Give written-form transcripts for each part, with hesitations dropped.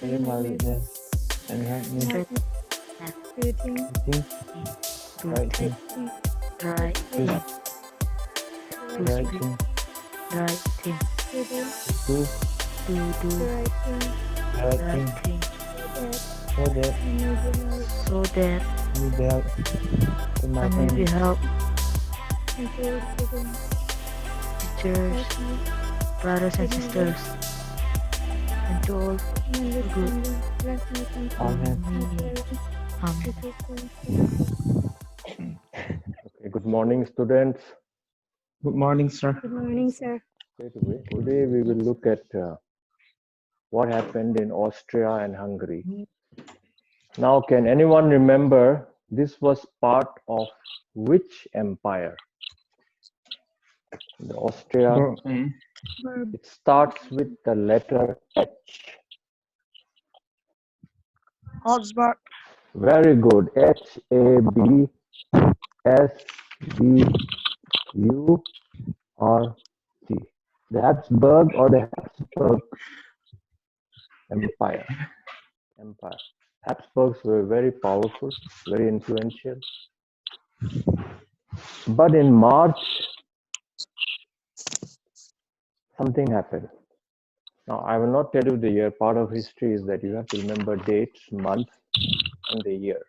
my witness, and help me Right think right thing, right do thing, right thing, right thing, do do right right thing, thing, so that so that you be help to my I may be family. help teachers, brothers and sisters, and to all good Amen. meaning. Amen. Okay, good morning, students. Good morning, sir. Good morning, sir. Today we will look at what happened in Austria and Hungary. Now, can anyone remember this was part of which empire? The Austria, it starts with the letter H. Augsburg, Very good. Habsburg. The Habsburg or the Habsburg Empire. Habsburgs were very powerful, very influential. But in March, something happened. Now, I will not tell you the year. Part of history is that you have to remember dates, month, and the year.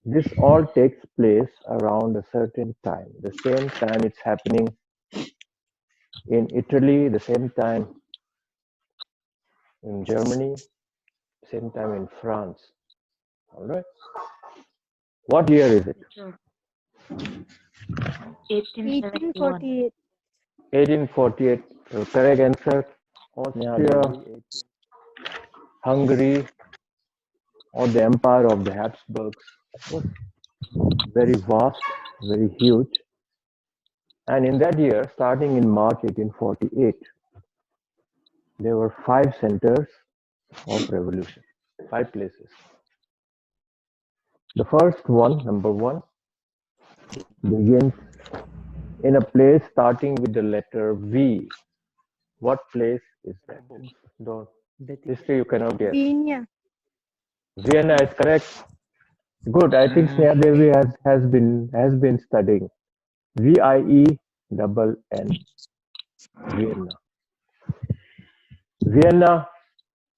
This all takes place around a certain time. The same time it's happening in Italy, the same time in Germany, same time in France. All right. What year is it? 1871. 1848. 1848. Correct answer. Austria, Hungary, or the empire of the Habsburgs was very vast, very huge. And in that year, starting in March 1848, there were 5 centers of revolution, 5 places. The first one, number 1, begins in a place starting with the letter V. What place is that? Don't. History you cannot guess. Vienna. Vienna is correct. Good. I think Sneha Devi has been studying. Vienna. Vienna. Vienna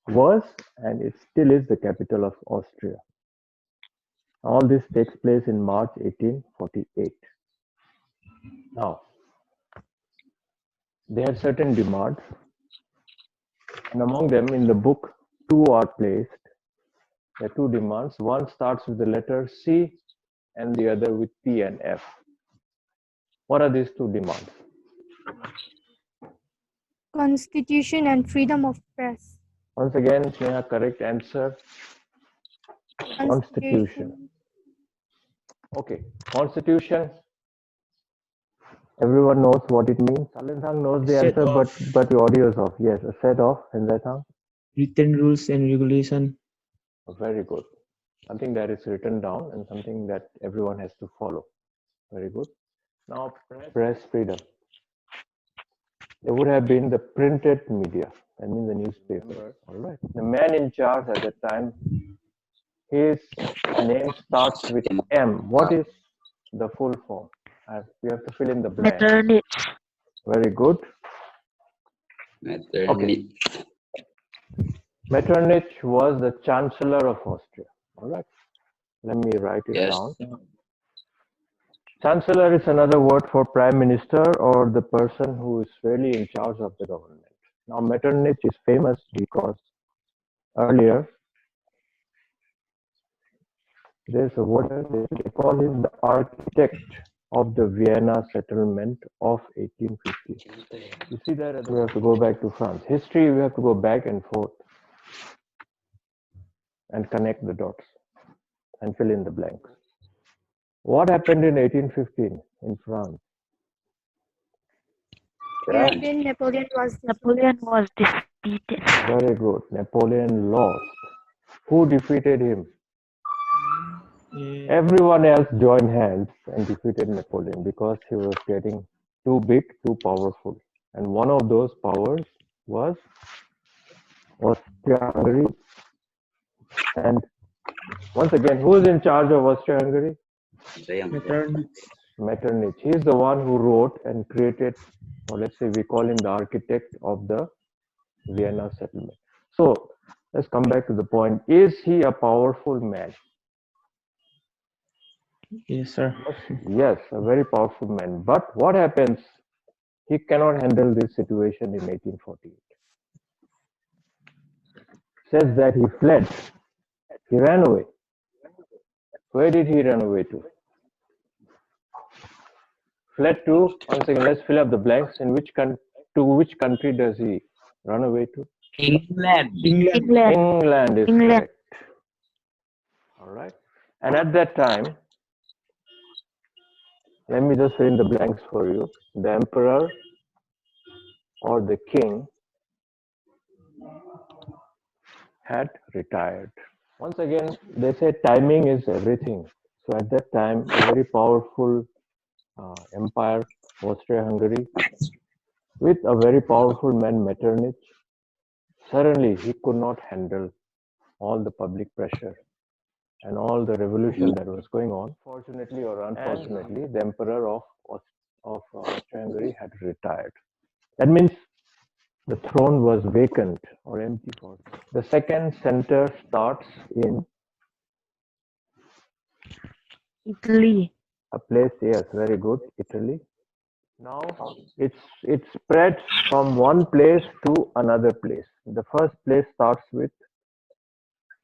was and it still is the capital of Austria. All this takes place in March 1848. Now, they had certain demands, and among them in the book, 2 are placed. There are 2 demands. One starts with the letter C and the other with P and F. What are these 2 demands? Constitution and freedom of press. Once again, Sneha, correct answer. Constitution. Okay, Constitution. Everyone knows what it means. Satlenthang knows the Set answer, of but your audio is off. Yes, a set of Henjaithang. written rules and regulation. Very good. Something that is written down and something that everyone has to follow. Very good. Now, press freedom. There would have been the printed media, I mean the newspaper. All right. The man in charge at the time, his name starts with M. What is the full form? We have to fill in the blank. Metternich. Very good. Okay. Metternich was the Chancellor of Austria. All right. Let me write it down. Chancellor is another word for Prime Minister or the person who is really in charge of the government. Now, Metternich is famous because earlier there's a word, they call him the architect of the Vienna settlement of 1850. You see that we have to go back to France. History, we have to go back and forth and connect the dots and fill in the blanks. What happened in 1815 in France? Then Napoleon was defeated. Very good. Napoleon lost. Who defeated him? Everyone else joined hands and defeated Napoleon because he was getting too big, too powerful. And one of those powers was Austria Hungary And once again, who is in charge of Austria-Hungary? Metternich. Metternich. He is the one who wrote and created, or let's say we call him the architect of the Vienna settlement. So let's come back to the point. Is he a powerful man? Yes, sir. Yes, a very powerful man. But what happens? He cannot handle this situation in 1848. Says that he fled. He ran away. Where did he run away to? Fled to, once again, let's fill up the blanks. To which country does he run away to? England. England is correct. All right. And at that time, let me just fill in the blanks for you. The emperor or the king had retired. Once again, they say timing is everything. So at that time, a very powerful empire, Austria-Hungary, with a very powerful man, Metternich, suddenly he could not handle all the public pressure and all the revolution that was going on. Fortunately or unfortunately, the emperor of Austria-Hungary had retired. That means the throne was vacant or empty for him. The second center starts in Italy. a place, yes, very good, Italy. Now it spreads from one place to another place. The first place starts with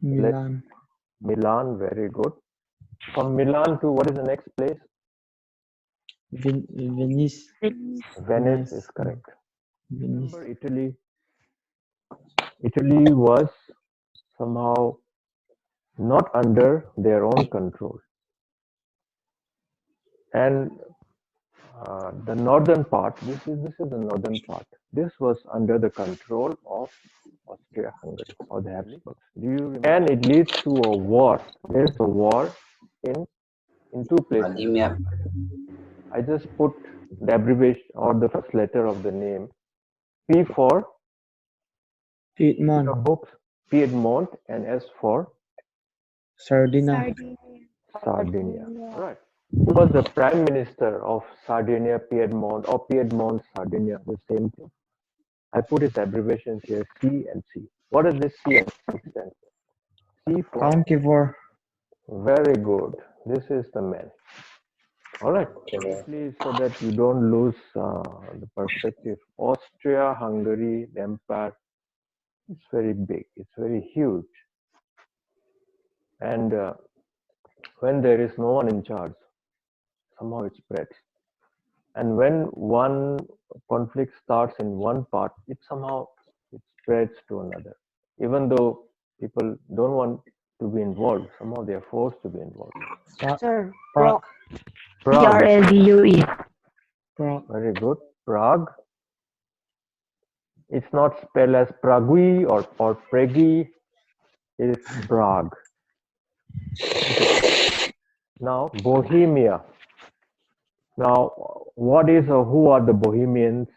Milan. Milan, very good. From Milan to what is the next place? Venice. Venice is correct. Venice. Remember, Italy was somehow not under their own control. And the northern part, this is the northern part. This was under the control of Austria-Hungary or the Habsburgs. Do you remember? And it leads to a war. There's a war in two places. I just put the abbreviation or the first letter of the name. P for Piedmont. books, Piedmont, and S for Sardinia. Sardinia. Right. Who was the prime minister of Sardinia, Piedmont, or Piedmont, Sardinia? The same thing. I put its abbreviations here, C and C. What does this C and C stand for? C for Count Kivor. very good. This is the man. All right. Please, so that you don't lose the perspective. Austria-Hungary, the empire, it's very big. It's very huge. And when there is no one in charge, somehow it spreads. And when one conflict starts in one part, it spreads to another. Even though people don't want to be involved, somehow they are forced to be involved. Sir, Prague. Prague. Prague. Prague. Very good. Prague. It's not spelled as Prague or Prague. It is Prague. Okay. Now, Bohemia. Now, who are the Bohemians?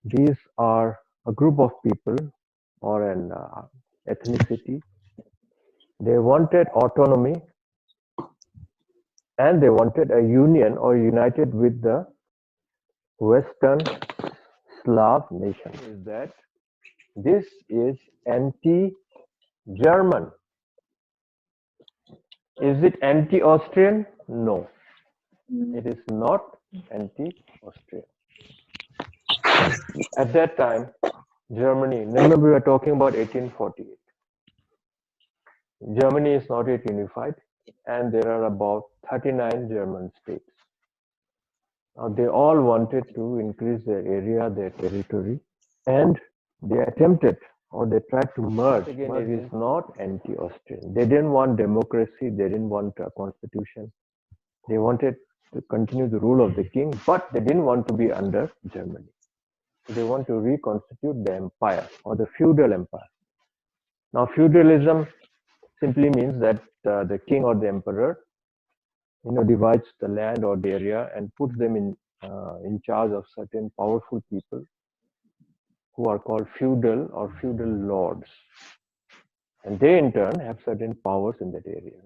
These are a group of people or an ethnicity. They wanted autonomy and they wanted a union or united with the Western Slav nation. Is that this is anti-German? Is it anti-Austrian? No, it is not anti-Austrian. At that time, Germany, remember we were talking about 1848. Germany is not yet unified and there are about 39 German states. Now they all wanted to increase their area, their territory, and they attempted or they tried to merge. Again, it is not anti-Austrian. They didn't want democracy, they didn't want a constitution. They wanted to continue the rule of the king, but they didn't want to be under Germany. They want to reconstitute the empire or the feudal empire. Now, feudalism simply means that the king or the emperor, divides the land or the area and puts them in charge of certain powerful people who are called feudal or feudal lords. and they in turn have certain powers in that area.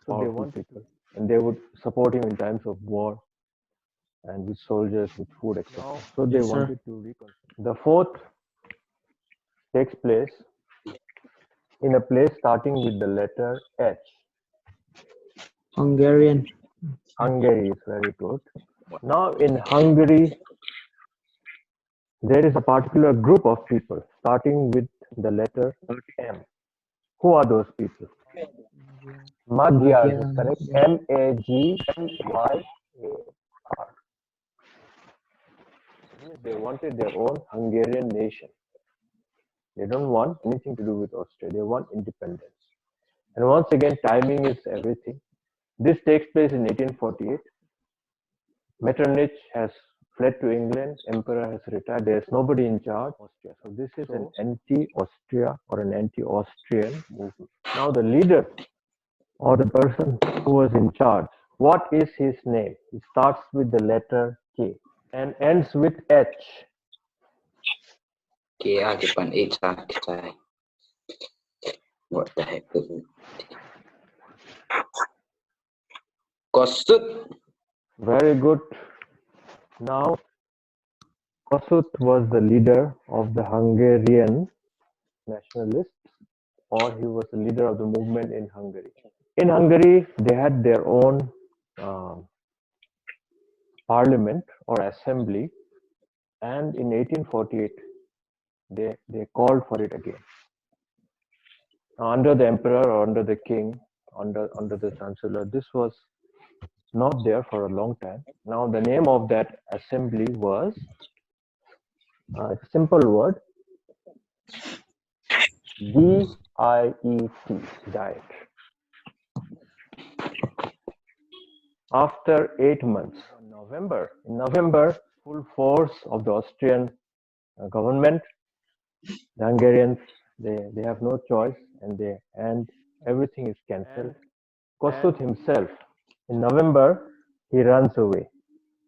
So they want people, and they would support him in times of war and with soldiers, with food, etc. So they Yes, sir. wanted to reconstruct. The fourth takes place in a place starting with the letter H. Hungarian. Hungary is very good. Now in Hungary, there is a particular group of people starting with the letter M. Who are those people? Magyars is correct. Magyar. They wanted their own Hungarian nation. They don't want anything to do with Austria. They want independence. And once again, timing is everything. This takes place in 1848. Metternich has fled to England. Emperor has retired. There's nobody in charge. Austria. So this is an anti-Austria or an anti-Austrian movement. Now the leader or the person who was in charge, what is his name? He starts with the letter K and ends with H. Kia depan H kita. What the heck is it? Kossuth. Very good. Now, Kossuth was the leader of the Hungarian nationalists, or he was the leader of the movement in Hungary. In Hungary, they had their own parliament or assembly, and in 1848, they called for it again. Under the emperor or under the king, under the chancellor, this was not there for a long time. Now the name of that assembly was a simple word, D-I-E-T, Diet. After 8 months, in November, full force of the Austrian government, the Hungarians, they have no choice, and everything is cancelled. Kossuth himself, in November, he runs away.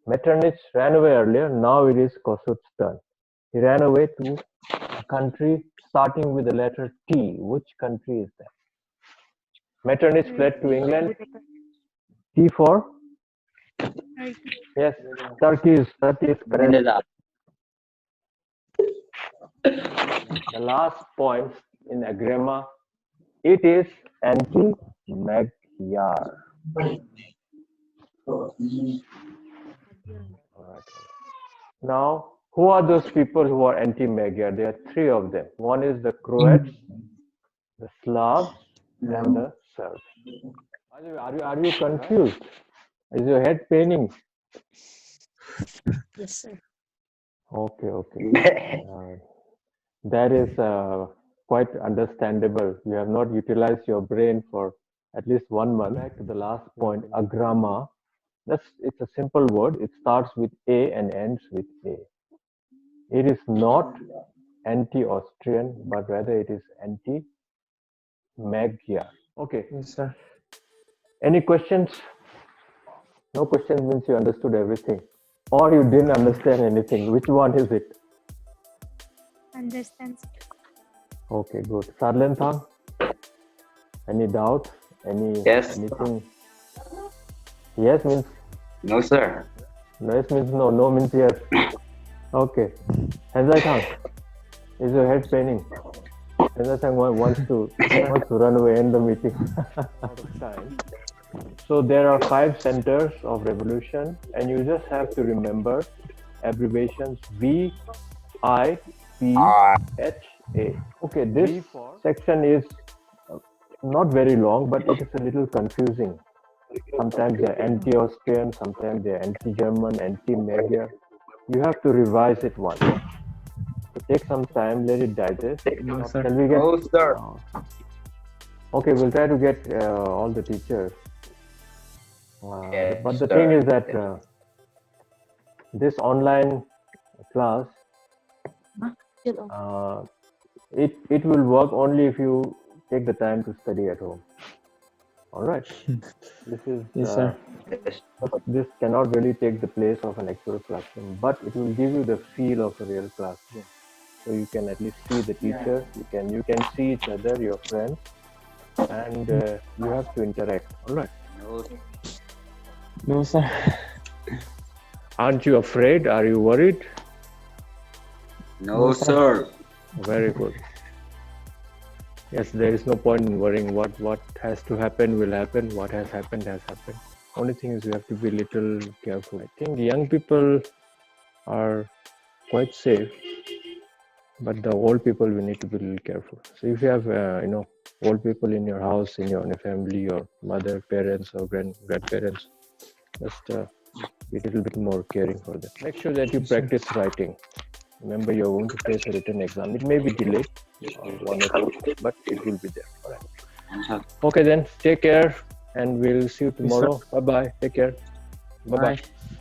Metternich ran away earlier, now it is Kossuth's turn. He ran away to a country starting with the letter T. Which country is that? Metternich fled to England. T for? Yes, Turkey is correct. The last point in agramma, it is anti-Magyar. Now, who are those people who are anti-Magyar? There are three of them. One is the Croats, the Slavs, and the Serbs. Are you confused? Is your head paining? Yes, sir. Okay. That is quite understandable. You have not utilized your brain for at least 1 month. Back to the last point, agramma. It's a simple word. It starts with A and ends with A. It is not anti-Austrian, but rather it is anti-Magyar. Okay. Yes, sir. Any questions? No questions means you understood everything. Or you didn't understand anything. Which one is it? Understands. Okay, good. Satlenthang? Any doubts? Yes. Anything? Yes means No, sir. no. Yes means no. No means yes. Okay. Henjaithang, is your head paining? Henjaithang wants to run away in the meeting. Out of time. So there are 5 centers of revolution, and you just have to remember abbreviations V, I, P, H, A. Okay, this section is not very long, but it is a little confusing. Sometimes they're anti-Austrian, sometimes they're anti-German, anti-Magyar. You have to revise it once. So take some time, let it digest. Yes, sir. Can we get? No, sir. Okay, we'll try to get all the teachers. Yes, But the sir. thing is that this online class, it will work only if you take the time to study at home. All right. This is Yes, sir. this cannot really take the place of an actual classroom, but it will give you the feel of a real classroom. so you can at least see the teacher. You can see each other, your friends, and you have to interact. All right. No, No, sir. Aren't you afraid? Are you worried? no, No, sir. Very good. Yes, there is no point in worrying. What has to happen will happen. What has happened has happened. Only thing is you have to be a little careful. I think young people are quite safe, but the old people we need to be a little careful. So if you have old people in your house, in your family, your mother, parents, or grandparents, just be a little bit more caring for them. Make sure that you practice writing. Remember, you're going to face a written exam. It may be delayed, 1 or 2, but it will be there. All right. Okay, then take care, and we'll see you tomorrow. Bye bye. Take care. Bye bye. Bye.